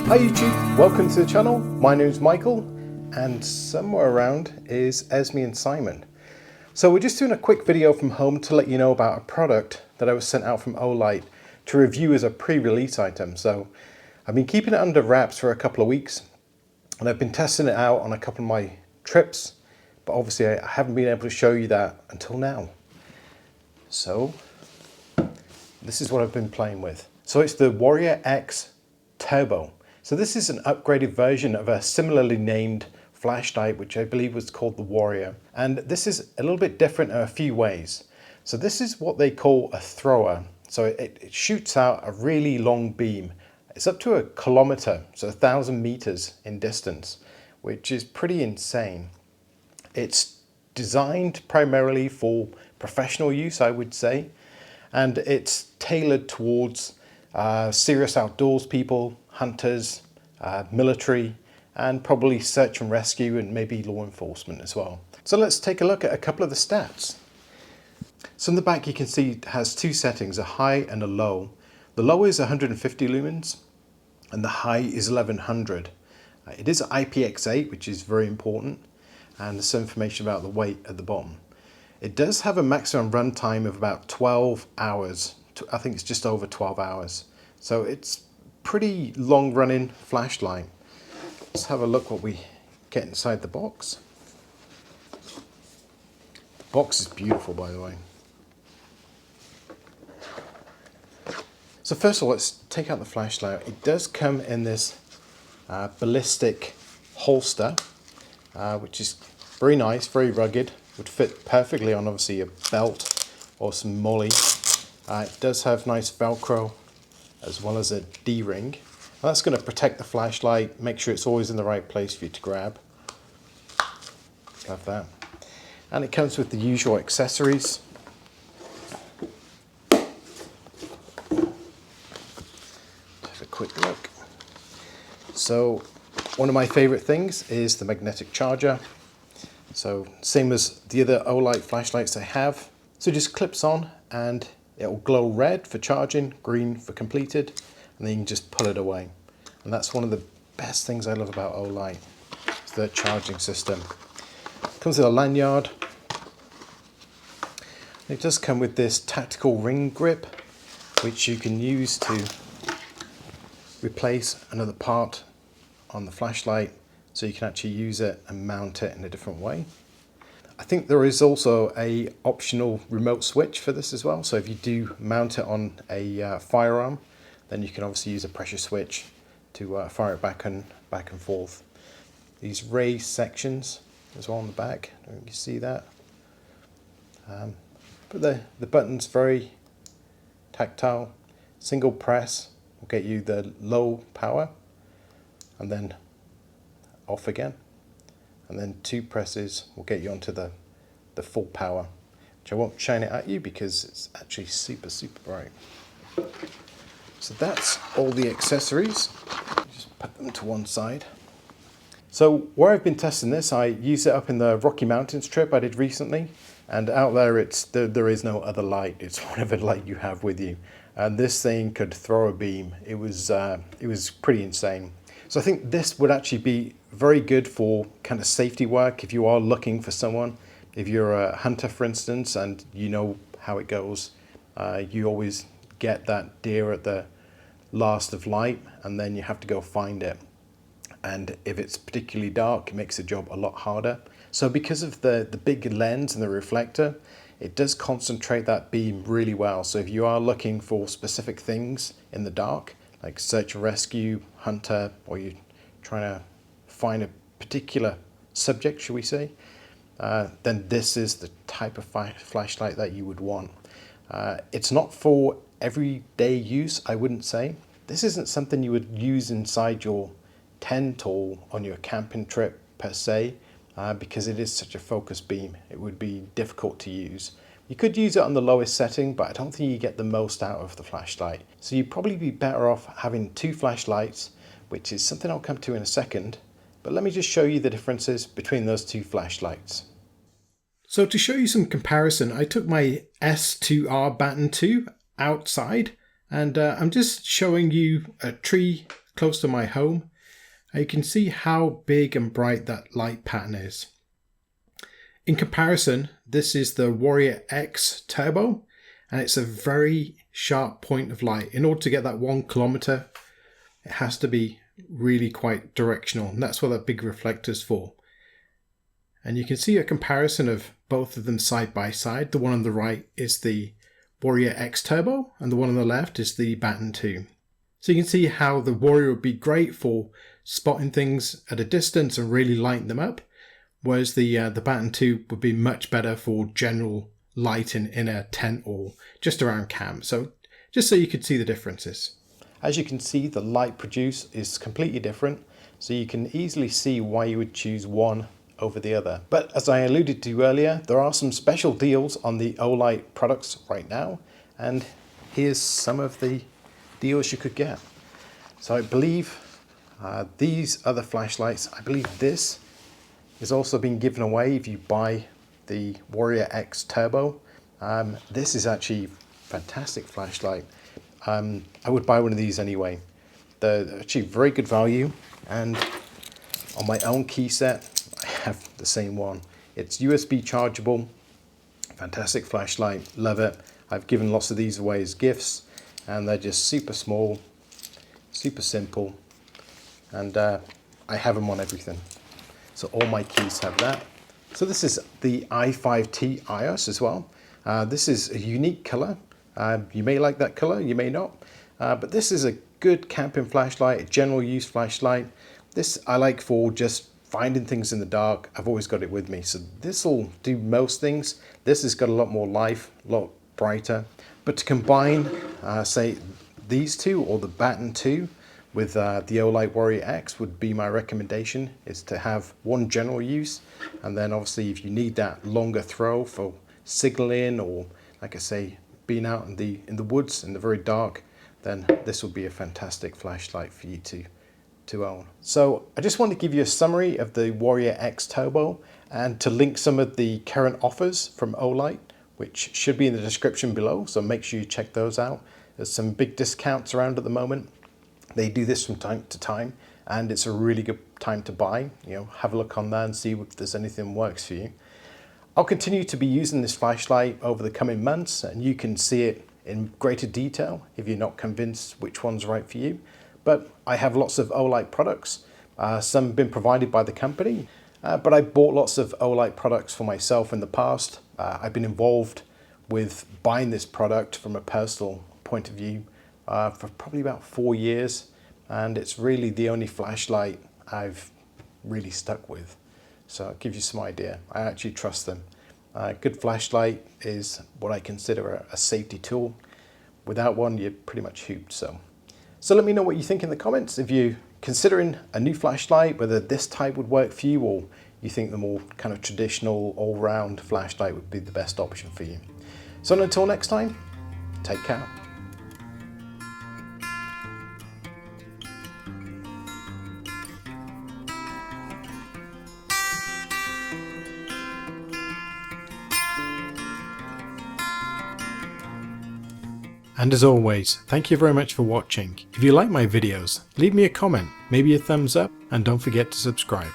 Hi YouTube, welcome to the channel. My name's Michael and somewhere around is Esme and Simon. So we're just doing a quick video from home to let you know about a product that I was sent out from Olight to review as a pre-release item. So I've been keeping it under wraps for a couple of weeks and I've been testing it out on a couple of my trips, but obviously I haven't been able to show you that until now. So this is what I've been playing with. So it's the Warrior X Turbo. So this is an upgraded version of a similarly named flashlight, which I believe was called the Warrior. And this is a little bit different in a few ways. So this is what they call a thrower. So it shoots out a really long beam. It's up to 1 kilometer, so 1,000 meters in distance, which is pretty insane. It's designed primarily for professional use, I would say. And it's tailored towards serious outdoors people, hunters, military, and probably search and rescue and maybe law enforcement as well. So let's take a look at a couple of the stats. So in the back you can see it has two settings, a high and a low. The low is 150 lumens and the high is 1100. It is IPX8, which is very important, and there's some information about the weight at the bottom. It does have a maximum runtime of about 12 hours. I think it's just over 12 hours. So it's pretty long running flashlight. Let's have a look what we get inside the box. The box is beautiful, by the way. So first of all, let's take out the flashlight. It does come in this ballistic holster, which is very nice, very rugged. Would fit perfectly on obviously a belt or some molly. It does have nice Velcro as well as a D-ring. That's going to protect the flashlight, make sure it's always in the right place for you to grab. Love that. And it comes with the usual accessories. Have a quick look. So one of my favorite things is the magnetic charger. So same as the other Olight flashlights I have. So it just clips on and it will glow red for charging, green for completed, and then you can just pull it away. And that's one of the best things I love about Olight, is the charging system. It comes with a lanyard. It does come with this tactical ring grip, which you can use to replace another part on the flashlight, so you can actually use it and mount it in a different way. I think there is also a optional remote switch for this as well. So if you do mount it on a firearm, then you can obviously use a pressure switch to fire it back and forth. These raised sections as well on the back. I don't know if you see that. But the button's very tactile. Single press will get you the low power and then off again. And then 2 presses will get you onto the full power, which I won't shine it at you because it's actually super bright. So that's all the accessories. Just put them to one side. So where I've been testing this, I used it up in the Rocky Mountains trip I did recently, and out there there is no other light. It's whatever light you have with you, and this thing could throw a beam. It was pretty insane. So I think this would actually be very good for kind of safety work if you are looking for someone. If you're a hunter, for instance, and you know how it goes, you always get that deer at the last of light and then you have to go find it. And if it's particularly dark, it makes the job a lot harder. So because of the big lens and the reflector, it does concentrate that beam really well. So if you are looking for specific things in the dark, like search and rescue, hunter, or you're trying to find a particular subject, should we say, then this is the type of flashlight that you would want. It's not for everyday use, I wouldn't say. This isn't something you would use inside your tent or on your camping trip per se, because it is such a focused beam. It would be difficult to use. You could use it on the lowest setting, but I don't think you get the most out of the flashlight. So you'd probably be better off having 2 flashlights, which is something I'll come to in a second. But let me just show you the differences between those 2 flashlights. So to show you some comparison, I took my S2R Baton 2 outside, and I'm just showing you a tree close to my home, you can see how big and bright that light pattern is. In comparison, this is the Warrior X Turbo, and it's a very sharp point of light. In order to get that 1 kilometer, it has to be really quite directional, and that's what that big reflector's for. And you can see a comparison of both of them side by side. The one on the right is the Warrior X Turbo, and the one on the left is the Baton 2. So you can see how the Warrior would be great for spotting things at a distance and really lighting them up, whereas the Baton 2 would be much better for general light in a tent or just around camp. So just so you could see the differences. As you can see, the light produced is completely different, so you can easily see why you would choose one over the other. But as I alluded to earlier, there are some special deals on the Olight products right now, and here's some of the deals you could get. So I believe these other flashlights, I believe this is also being given away if you buy the Warrior X Turbo. This is actually a fantastic flashlight. I would buy one of these anyway. They're actually very good value, and on my own key set I have the same one. It's USB chargeable, fantastic flashlight, love it. I've given lots of these away as gifts, and they're just super small, super simple, and I have them on everything. So all my keys have that. So this is the i5T iOS as well. This is a unique color. You may like that color, you may not, but this is a good camping flashlight, a general use flashlight. This I like for just finding things in the dark. I've always got it with me, so this will do most things. This has got a lot more life, a lot brighter. But to combine, say, these two or the Baton 2 with the Olight Warrior X would be my recommendation, is to have one general use, and then obviously if you need that longer throw for signaling, or like I say, being out in the woods in the very dark, then this will be a fantastic flashlight for you to own. So I just want to give you a summary of the Warrior X Turbo, and to link some of the current offers from Olight, which should be in the description below, so make sure you check those out. There's some big discounts around at the moment. They do this from time to time, and it's a really good time to buy. You know, have a look on there and see if there's anything that works for you. I'll continue to be using this flashlight over the coming months, and you can see it in greater detail if you're not convinced which one's right for you. But I have lots of Olight products. Some have been provided by the company, but I bought lots of Olight products for myself in the past. I've been involved with buying this product from a personal point of view for probably about 4 years, and it's really the only flashlight I've really stuck with. So I'll give you some idea. I actually trust them. Good flashlight is what I consider a safety tool. Without one, you're pretty much hooped. So let me know what you think in the comments. If you're considering a new flashlight, whether this type would work for you, or you think the more kind of traditional all-round flashlight would be the best option for you. So until next time, take care. And as always, thank you very much for watching. If you like my videos, leave me a comment, maybe a thumbs up, and don't forget to subscribe.